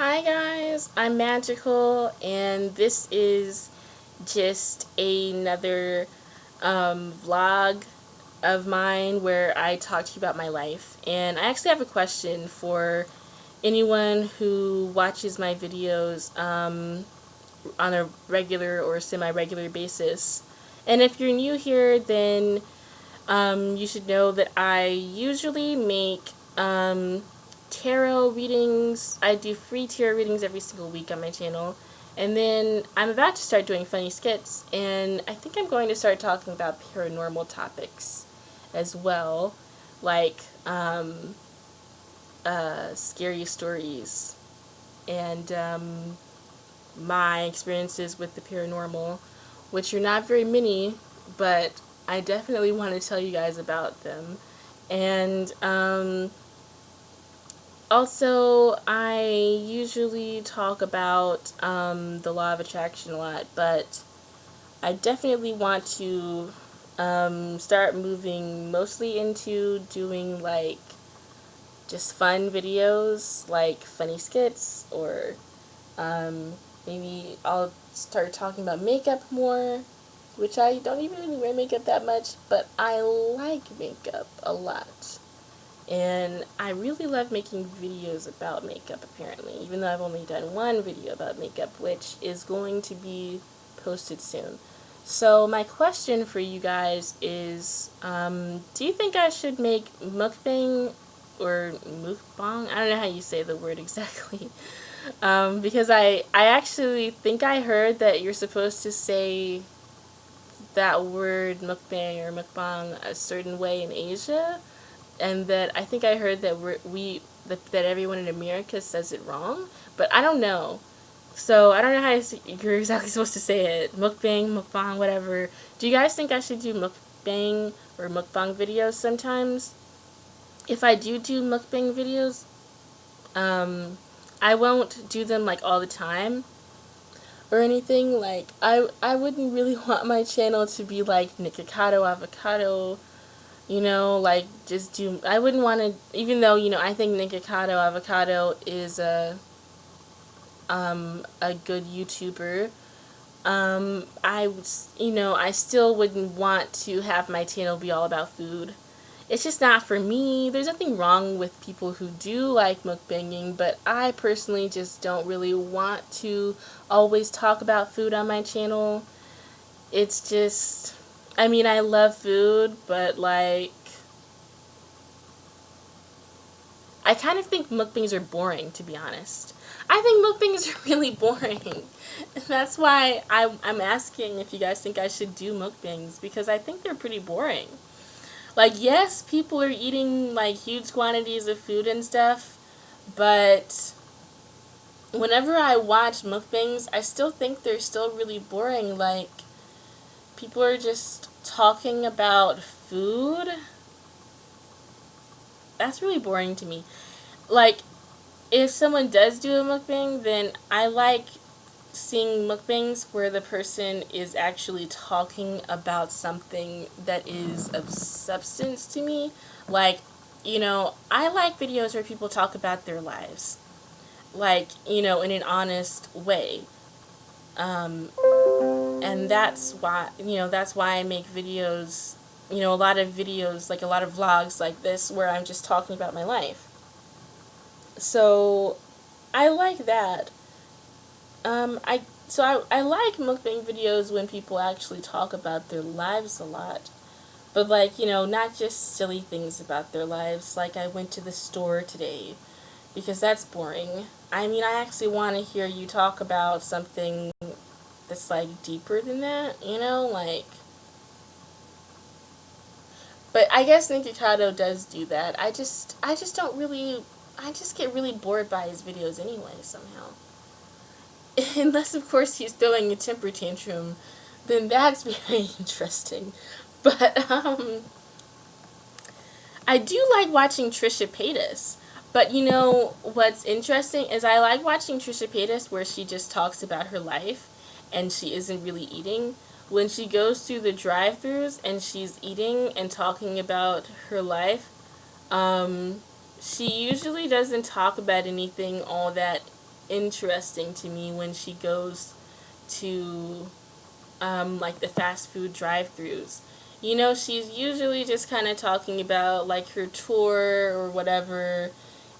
Hi guys, I'm Magical, and this is just another vlog of mine where I talk to you about my life. And I actually have a question for anyone who watches my videos on a regular or semi-regular basis. And if you're new here, then you should know that I usually make tarot readings. I do free tarot readings every single week on my channel. And then I'm about to start doing funny skits, and I think I'm going to start talking about paranormal topics as well, like scary stories and my experiences with the paranormal, which are not very many, but I definitely want to tell you guys about them. And also, I usually talk about the law of attraction a lot, but I definitely want to start moving mostly into doing like just fun videos, like funny skits, or maybe I'll start talking about makeup more, which I don't even really wear makeup that much, but I like makeup a lot. And I really love making videos about makeup, apparently, even though I've only done one video about makeup, which is going to be posted soon. So my question for you guys is, do you think I should make mukbang or mukbang? I don't know how you say the word exactly. Because I actually think I heard that you're supposed to say that word mukbang or mukbang a certain way in Asia, and that I think I heard that that everyone in America says it wrong, but I don't know. So I don't know how you're exactly supposed to say it. Mukbang, mukbang, whatever. Do you guys think I should do mukbang or mukbang videos sometimes? If I do mukbang videos, I won't do them like all the time or anything. Like I wouldn't really want my channel to be like Nikocado Avocado, like just do. I wouldn't want to, even though I think Nikocado Avocado is a good YouTuber. I still wouldn't want to have my channel be all about food. It's just not for me. There's nothing wrong with people who do like mukbanging, but I personally just don't really want to always talk about food on my channel. It's just, I mean, I love food, but like, I kind of think mukbangs are boring, to be honest. I think mukbangs are really boring. And that's why I'm asking if you guys think I should do mukbangs, because I think they're pretty boring. Like, yes, people are eating, like, huge quantities of food and stuff, but whenever I watch mukbangs, I still think they're still really boring. Like, people are just talking about food. That's really boring to me. Like, if someone does do a mukbang, then I like seeing mukbangs where the person is actually talking about something that is of substance to me. Like, I like videos where people talk about their lives. Like, in an honest way. And that's why I make videos, a lot of videos, like a lot of vlogs like this, where I'm just talking about my life. So, I like that. I like mukbang videos when people actually talk about their lives a lot. But like, not just silly things about their lives, like I went to the store today, because that's boring. I mean, I actually want to hear you talk about something that's like deeper than that, like. But I guess Nikocado does do that. I just don't really, I just get really bored by his videos anyway, somehow. Unless, of course, he's throwing a temper tantrum, then that's very interesting. But, I do like watching Trisha Paytas. But what's interesting is I like watching Trisha Paytas where she just talks about her life and she isn't really eating. When she goes through the drive-thrus and she's eating and talking about her life, she usually doesn't talk about anything all that interesting to me when she goes to like the fast food drive-throughs. You know, she's usually just kind of talking about like her tour or whatever.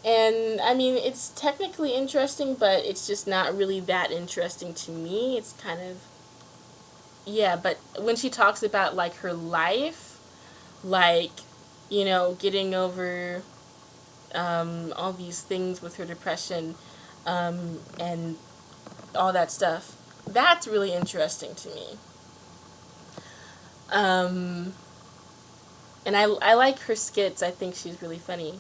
And I mean, it's technically interesting, but it's just not really that interesting to me. It's kind of, yeah, but when she talks about like her life, like, you know, getting over all these things with her depression and all that stuff, that's really interesting to me. Um, and I like her skits. I think she's really funny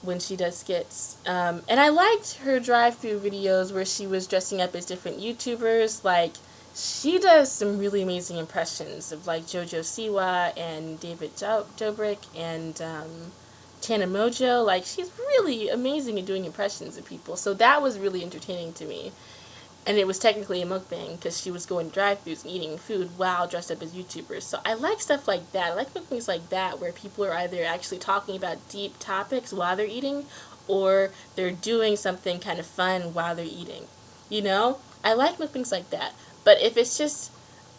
when she does skits. And I liked her drive-through videos where she was dressing up as different YouTubers. Like, she does some really amazing impressions of, like, JoJo Siwa and David Dobrik and Tana Mojo. Like, she's really amazing at doing impressions of people. So that was really entertaining to me. And it was technically a mukbang because she was going drive-thrus and eating food while dressed up as YouTubers. So I like stuff like that. I like mukbangs like that where people are either actually talking about deep topics while they're eating or they're doing something kind of fun while they're eating. You know? I like mukbangs like that. But if it's just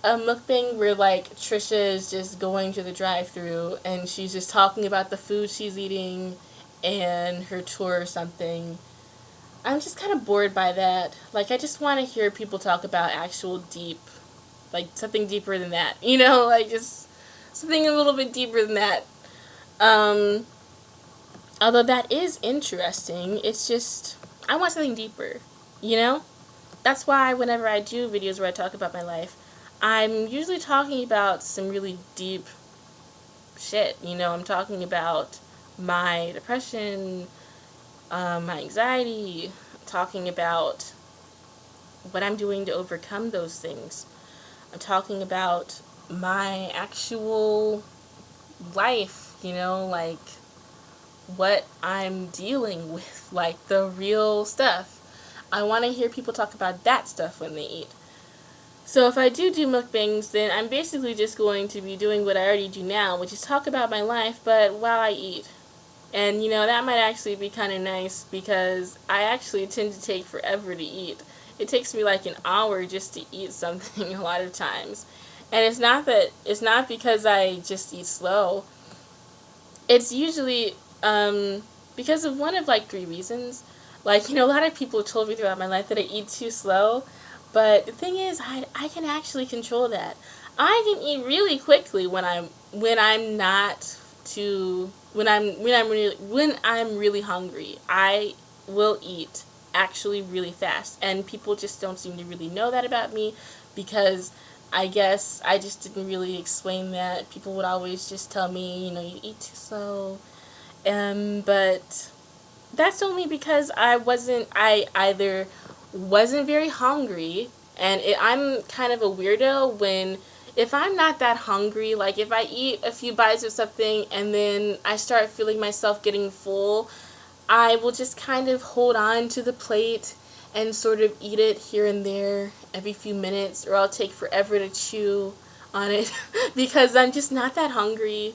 a mukbang where like Trisha is just going to the drive-thru and she's just talking about the food she's eating and her tour or something, I'm just kind of bored by that. Like, I just want to hear people talk about actual deep, like, something deeper than that. You know, like, just something a little bit deeper than that. Um, Although that is interesting, it's just, I want something deeper, you know? That's why whenever I do videos where I talk about my life, I'm usually talking about some really deep shit, you know? I'm talking about my depression, my anxiety, talking about what I'm doing to overcome those things. I'm talking about my actual life, you know, like what I'm dealing with, like the real stuff. I want to hear people talk about that stuff when they eat. So if I do mukbangs, then I'm basically just going to be doing what I already do now, which is talk about my life, but while I eat. And, you know, that might actually be kind of nice because I actually tend to take forever to eat. It takes me like an hour just to eat something a lot of times. And it's not because I just eat slow. It's usually because of one of like three reasons. Like, you know, a lot of people told me throughout my life that I eat too slow. But the thing is, I can actually control that. I can eat really quickly when I'm not too when I'm really hungry. I will eat actually really fast, and people just don't seem to really know that about me because I guess I just didn't really explain that. People would always just tell me, you know, you eat too slow. But that's only because I either wasn't very hungry, and I'm kind of a weirdo when, if I'm not that hungry, like if I eat a few bites of something and then I start feeling myself getting full, I will just kind of hold on to the plate and sort of eat it here and there every few minutes, or I'll take forever to chew on it because I'm just not that hungry.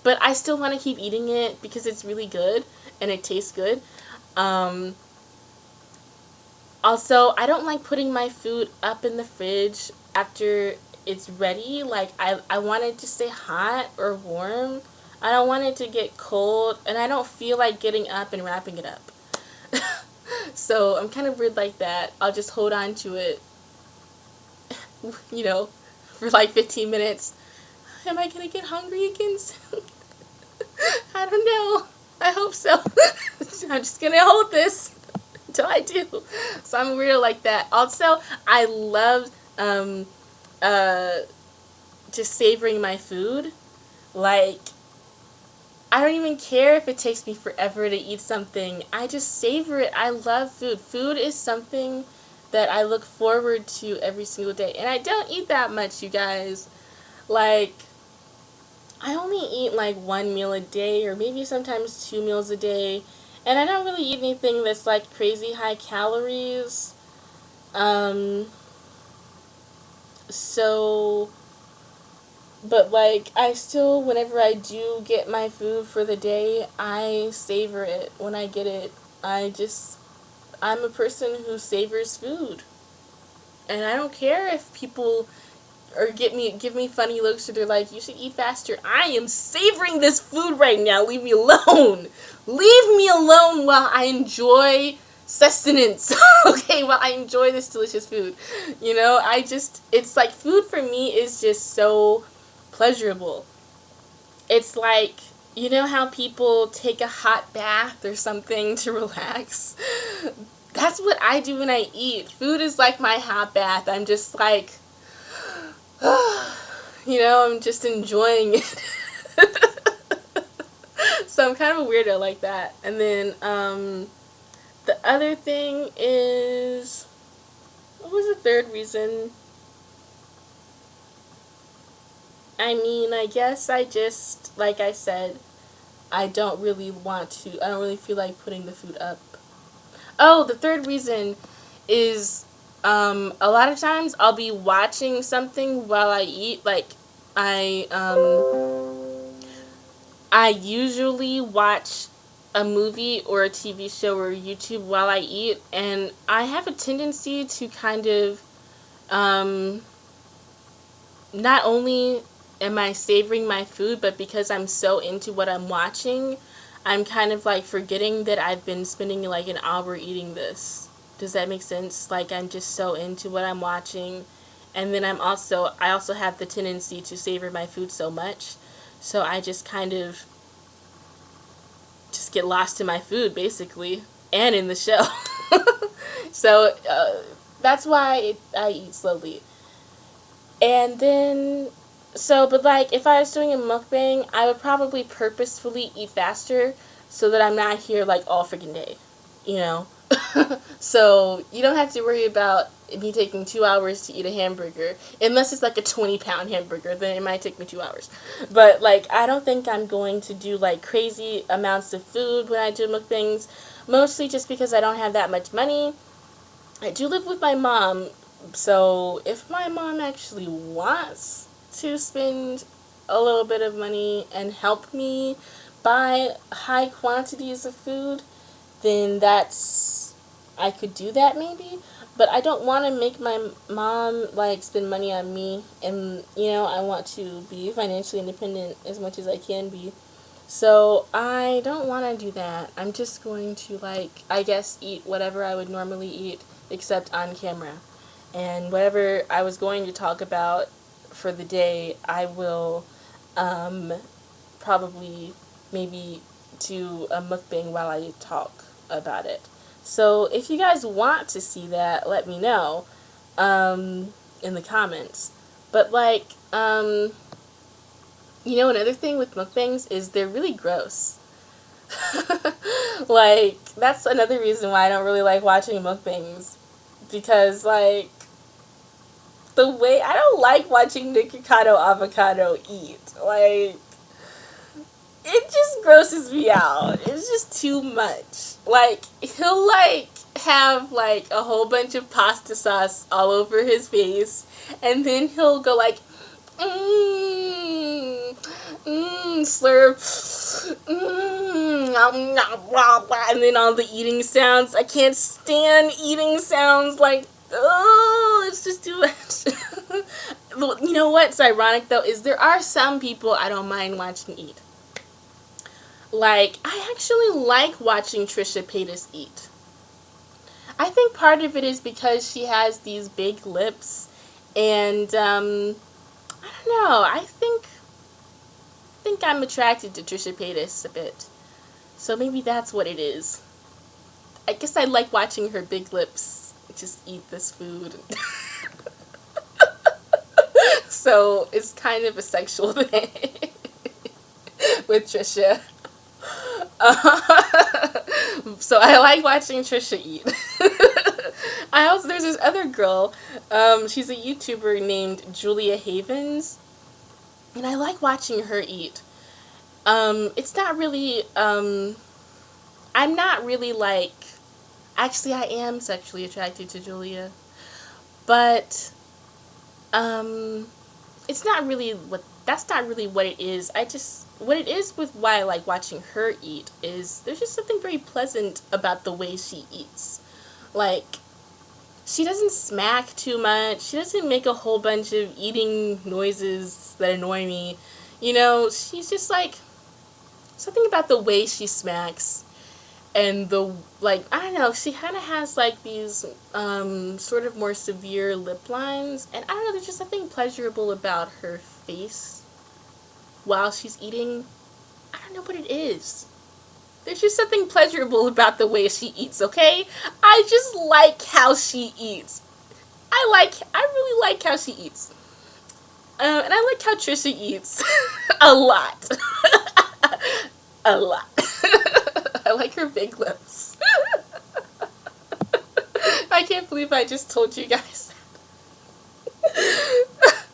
But I still want to keep eating it because it's really good and it tastes good. Um, Also, I don't like putting my food up in the fridge after it's ready. Like, I want it to stay hot or warm. I don't want it to get cold, and I don't feel like getting up and wrapping it up. So, I'm kind of weird like that. I'll just hold on to it, you know, for like 15 minutes. Am I going to get hungry again soon? I don't know. I hope so. I'm just going to hold this until I do. So I'm a weirdo like that. Also, I love uh, just savoring my food. Like, I don't even care if it takes me forever to eat something. I just savor it. I love food. Food is something that I look forward to every single day. And I don't eat that much, you guys. Like, I only eat like one meal a day or maybe sometimes 2 meals a day. And I don't really eat anything that's like crazy high calories. Um, so, but like, I still, whenever I do get my food for the day, I savor it when I get it. I just, I'm a person who savors food. And I don't care if people or give me funny looks or they're like, you should eat faster. I am savoring this food right now. Leave me alone. Leave me alone while I enjoy sustenance. Okay, while I enjoy this delicious food. You know, it's like food for me is just so pleasurable. It's like, you know how people take a hot bath or something to relax? That's what I do when I eat. Food is like my hot bath. I'm just like, you know, I'm just enjoying it. So I'm kind of a weirdo like that. And then the other thing is, what was the third reason? I mean, I guess I just, like I said, I don't really feel like putting the food up. Oh, the third reason is a lot of times I'll be watching something while I eat. Like, I usually watch a movie or a TV show or YouTube while I eat, and I have a tendency to kind of, not only am I savoring my food, but because I'm so into what I'm watching, I'm kind of like forgetting that I've been spending like an hour eating this. Does that make sense? Like, I'm just so into what I'm watching, and then I also have the tendency to savor my food so much, so I just kind of just get lost in my food basically, and in the show. So that's why I eat slowly. And then, but like, if I was doing a mukbang, I would probably purposefully eat faster so that I'm not here like all freaking day, you know? So you don't have to worry about me taking 2 hours to eat a hamburger, unless it's like a 20-pound hamburger, then it might take me 2 hours. But like, I don't think I'm going to do like crazy amounts of food when I do mukbangs, mostly just because I don't have that much money. I do live with my mom, so if my mom actually wants to spend a little bit of money and help me buy high quantities of food, then I could do that maybe. But I don't want to make my mom like spend money on me, and you know, I want to be financially independent as much as I can be. So I don't want to do that. I'm just going to, like, I guess eat whatever I would normally eat except on camera. And whatever I was going to talk about for the day, I will probably maybe do a mukbang while I talk about it. So if you guys want to see that, let me know in the comments. But like, you know, another thing with mukbangs is they're really gross. Like, that's another reason why I don't really like watching mukbangs. Because, like, I don't like watching Nikocado Avocado eat. Like, it just grosses me out. It's just too much. Like, he'll, like, have, like, a whole bunch of pasta sauce all over his face. And then he'll go, like, slurp, and then all the eating sounds. I can't stand eating sounds, like, oh, it's just too much. You know what's ironic, though, is there are some people I don't mind watching eat. Like, I actually like watching Trisha Paytas eat. I think part of it is because she has these big lips, and, I don't know, I think I'm attracted to Trisha Paytas a bit. So maybe that's what it is. I guess I like watching her big lips just eat this food. So it's kind of a sexual thing with Trisha. So I like watching Trisha eat. There's this other girl, she's a YouTuber named Julia Havens, and I like watching her eat. It's not really, I'm not really like, actually I am sexually attracted to Julia, but, it's not really that's not really what it is. What it is with why I like watching her eat is there's just something very pleasant about the way she eats. Like, she doesn't smack too much. She doesn't make a whole bunch of eating noises that annoy me. You know, she's just like, something about the way she smacks and the, like, I don't know, she kind of has like these sort of more severe lip lines, and I don't know, there's just something pleasurable about her face while she's eating. I don't know what it is. There's just something pleasurable about the way she eats, okay? I just like how she eats. I really like how she eats. And I like how Trisha eats. A lot. A lot. I like her big lips. I can't believe I just told you guys that.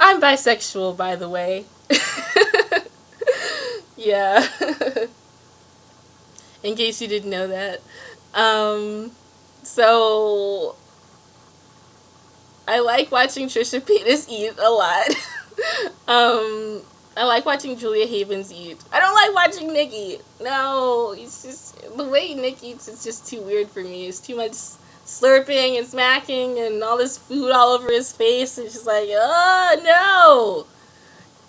I'm bisexual, by the way. Yeah. In case you didn't know that. So I like watching Trisha Paytas eat a lot. I like watching Julia Havens eat. I don't like watching Nick eat. No, it's just, the way Nick eats is just too weird for me. It's too much slurping and smacking and all this food all over his face. It's just like, oh no!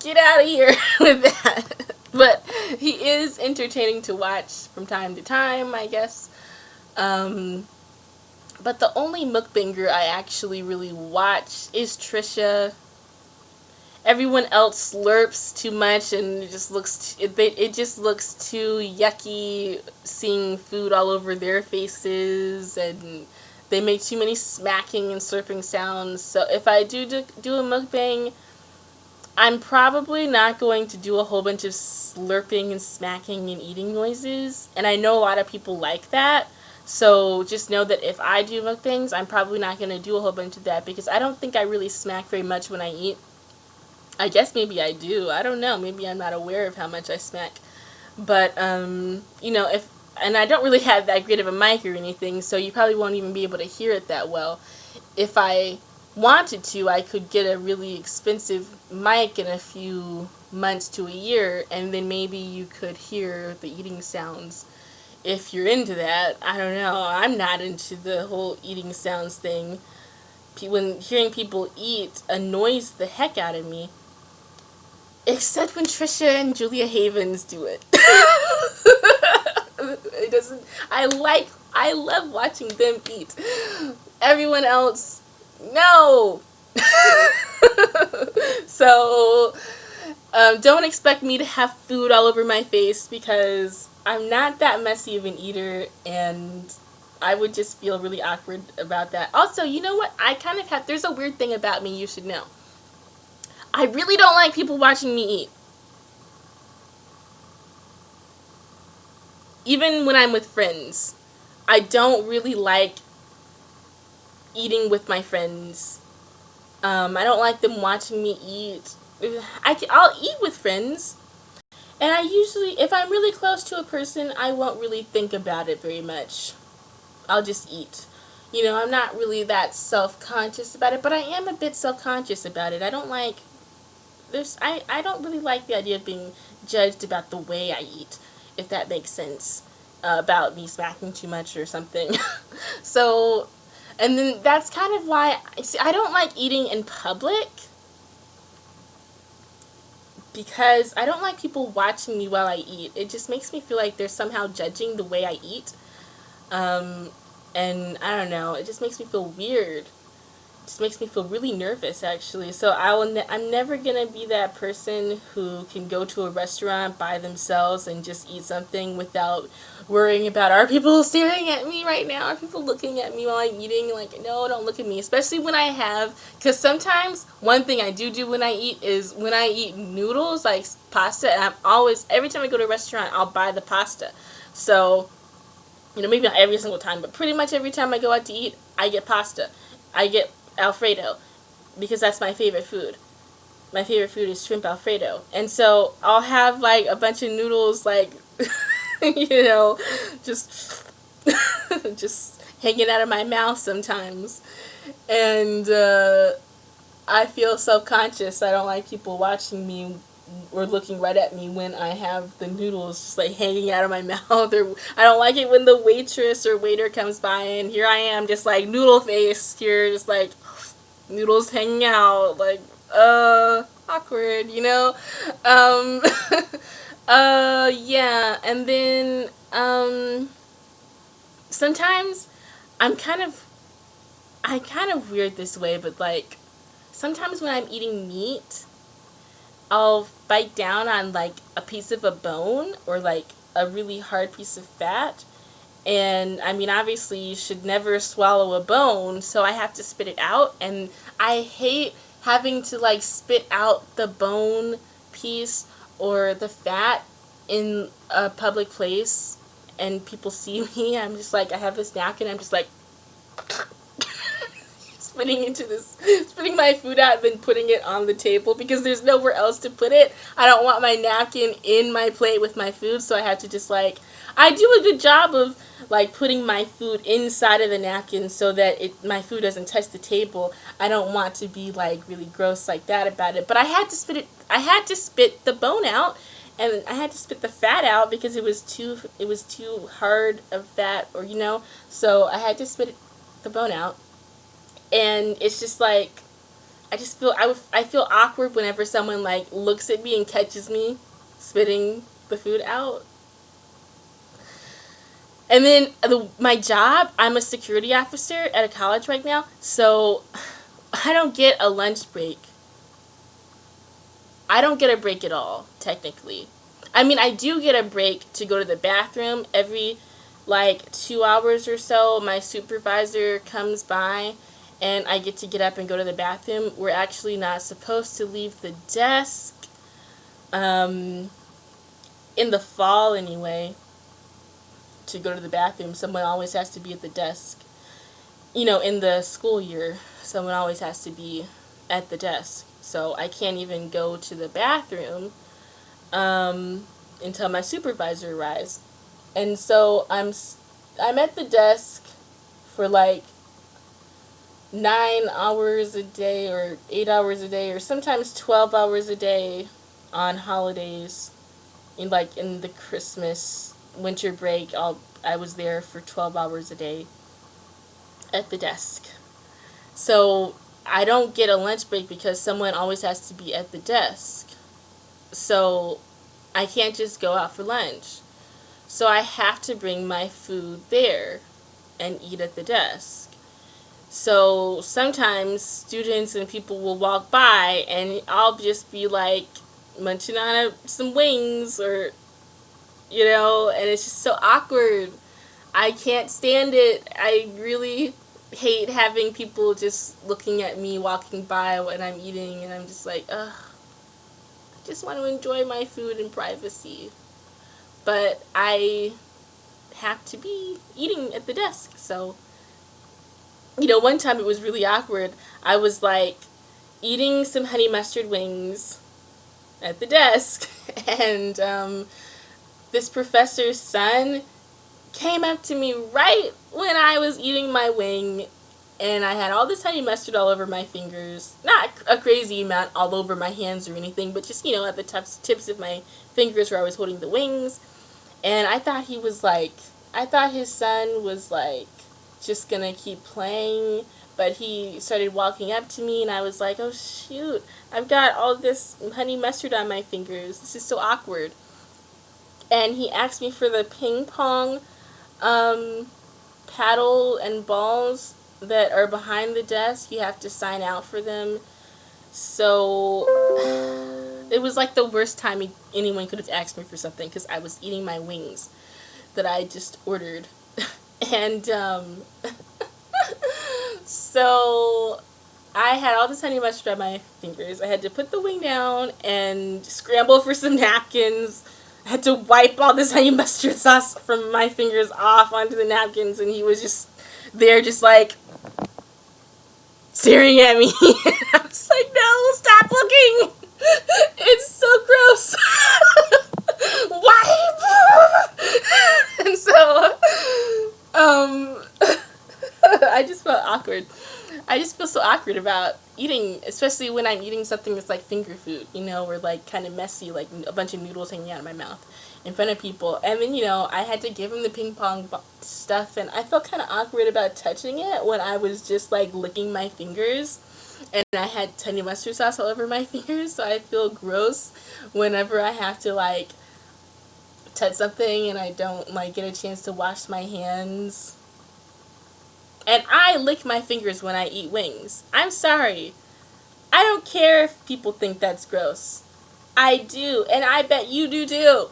Get out of here with that. But he is entertaining to watch from time to time, I guess. But the only mukbanger I actually really watch is Trisha. Everyone else slurps too much, and it just looks it just looks too yucky seeing food all over their faces, and they make too many smacking and slurping sounds. So if I do a mukbang, I'm probably not going to do a whole bunch of slurping and smacking and eating noises, and I know a lot of people like that. So just know that if I do mukbangs, I'm probably not going to do a whole bunch of that, because I don't think I really smack very much when I eat. I guess maybe I do. I don't know. Maybe I'm not aware of how much I smack. But, you know, and I don't really have that great of a mic or anything, so you probably won't even be able to hear it that well. If I wanted to, I could get a really expensive mic in a few months to a year, and then maybe you could hear the eating sounds. If you're into that, I don't know. I'm not into the whole eating sounds thing. When hearing people eat annoys the heck out of me. Except when Trisha and Julia Havens do it. It doesn't. I love watching them eat. Everyone else, no. So, don't expect me to have food all over my face, because I'm not that messy of an eater, and I would just feel really awkward about that. Also, you know what? I kind of have, there's a weird thing about me you should know. I really don't like people watching me eat. Even when I'm with friends, I don't really like eating with my friends. I don't like them watching me eat. I'll eat with friends, and I usually, if I'm really close to a person, I won't really think about it very much. I'll just eat. You know, I'm not really that self-conscious about it, but I am a bit self-conscious about it. I don't like, I don't really like the idea of being judged about the way I eat, if that makes sense, about me smacking too much or something. So, and then that's kind of why, see, I don't like eating in public, because I don't like people watching me while I eat. It just makes me feel like they're somehow judging the way I eat. And I don't know, it just makes me feel weird. It just makes me feel really nervous, actually. So I'm never gonna be that person who can go to a restaurant by themselves and just eat something without worrying about, are people staring at me right now? Are people looking at me while I'm eating? Like, no, don't look at me. Especially when I have, because sometimes one thing I do when I eat is when I eat noodles, like pasta, and I'm always, every time I go to a restaurant, I'll buy the pasta. So, you know, maybe not every single time, but pretty much every time I go out to eat, I get pasta. I get Alfredo, because that's my favorite food. My favorite food is shrimp Alfredo. And so I'll have like a bunch of noodles, like, you know, just just hanging out of my mouth sometimes. And I feel self-conscious. I don't like people watching me or looking right at me when I have the noodles just like hanging out of my mouth. Or I don't like it when the waitress or waiter comes by and here I am just like noodle face here, just like noodles hanging out, like awkward, you know. Um, yeah, and then sometimes I'm kind of weird this way, but like sometimes when I'm eating meat, I'll bite down on like a piece of a bone or like a really hard piece of fat. And I mean, obviously, you should never swallow a bone, so I have to spit it out. And I hate having to like spit out the bone piece or the fat in a public place and people see me. I'm just like, I have this napkin, I'm just like, spitting my food out and then putting it on the table because there's nowhere else to put it. I don't want my napkin in my plate with my food, so I have to just like, I do a good job of like putting my food inside of the napkin so that my food doesn't touch the table. I don't want to be like really gross like that about it, but I had to spit the bone out, and I had to spit the fat out because it was too hard of fat, or so I had to spit the bone out. And it's just like, I feel awkward whenever someone like looks at me and catches me spitting the food out. And then my job, I'm a security officer at a college right now, so I don't get a lunch break. I don't get a break at all, technically. I mean, I do get a break to go to the bathroom every like 2 hours or so. My supervisor comes by and I get to get up and go to the bathroom. We're actually not supposed to leave the desk, in the fall anyway, to go to the bathroom. Someone always has to be at the desk. In the school year, someone always has to be at the desk. So I can't even go to the bathroom until my supervisor arrives. And so I'm at the desk for like 9 hours a day or 8 hours a day or sometimes 12 hours a day on holidays. In the Christmas winter break, I was there for 12 hours a day at the desk. So I don't get a lunch break because someone always has to be at the desk. So I can't just go out for lunch. So I have to bring my food there and eat at the desk. So sometimes students and people will walk by and I'll just be like munching on some wings or, and it's just so awkward. I can't stand it. I really hate having people just looking at me walking by when I'm eating, and I'm just like, ugh, I just want to enjoy my food in privacy. But I have to be eating at the desk, so one time it was really awkward. I was like eating some honey mustard wings at the desk, and this professor's son came up to me right when I was eating my wing, and I had all this honey mustard all over my fingers. Not a crazy amount all over my hands or anything, but just, at the tips of my fingers where I was holding the wings. And I thought his son was like just gonna keep playing, but he started walking up to me and I was like, oh shoot, I've got all this honey mustard on my fingers. This is so awkward. And he asked me for the ping pong paddle and balls that are behind the desk. You have to sign out for them. So it was like the worst time anyone could have asked me for something because I was eating my wings that I just ordered. And so I had all this honey mustard on my fingers. I had to put the wing down and scramble for some napkins. I had to wipe all this honey mustard sauce from my fingers off onto the napkins, and he was just there just like staring at me. I was like, no, stop looking. It's so gross. Wipe. And so I just felt awkward. I just feel so awkward about eating, especially when I'm eating something that's like finger food, you know, or like kind of messy, like a bunch of noodles hanging out of my mouth in front of people. And then, you know, I had to give him the ping pong stuff, and I felt kind of awkward about touching it when I was just like licking my fingers. And I had honey mustard sauce all over my fingers, so I feel gross whenever I have to like touch something and I don't like get a chance to wash my hands. And I lick my fingers when I eat wings. I'm sorry. I don't care if people think that's gross. I do, and I bet you do too.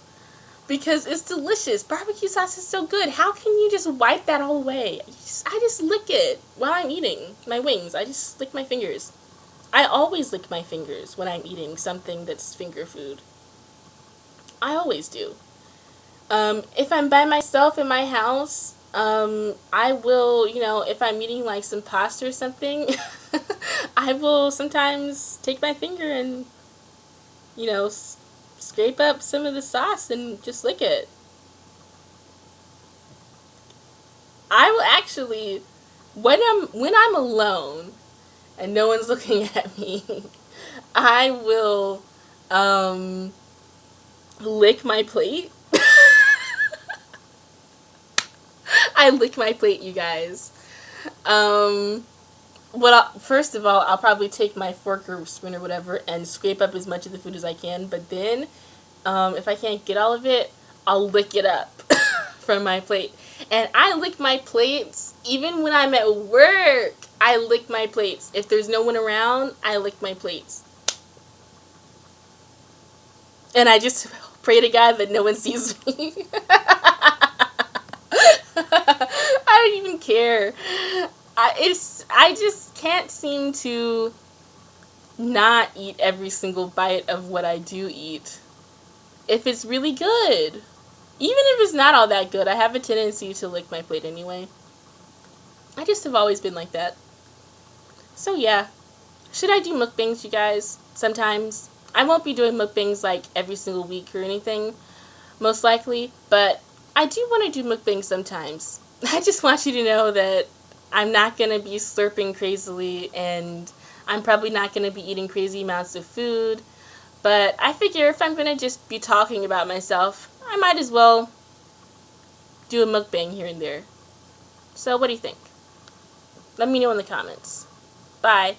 Because it's delicious. Barbecue sauce is so good. How can you just wipe that all away? I just lick it while I'm eating my wings. I just lick my fingers. I always lick my fingers when I'm eating something that's finger food. I always do. If I'm by myself in my house, I will, you know, if I'm eating like some pasta or something, I will sometimes take my finger and, you know, scrape up some of the sauce and just lick it. I will actually, when I'm alone and no one's looking at me, I will lick my plate. I lick my plate, you guys. First of all, I'll probably take my fork or spoon or whatever and scrape up as much of the food as I can. But then, if I can't get all of it, I'll lick it up from my plate. And I lick my plates even when I'm at work. I lick my plates. If there's no one around, I lick my plates. And I just pray to God that no one sees me. I don't even care. I just can't seem to not eat every single bite of what I do eat. If it's really good. Even if it's not all that good, I have a tendency to lick my plate anyway. I just have always been like that. So yeah. Should I do mukbangs, you guys? Sometimes. I won't be doing mukbangs like every single week or anything, most likely, but I do want to do mukbangs sometimes. I just want you to know that I'm not going to be slurping crazily, and I'm probably not going to be eating crazy amounts of food, but I figure if I'm going to just be talking about myself, I might as well do a mukbang here and there. So what do you think? Let me know in the comments. Bye.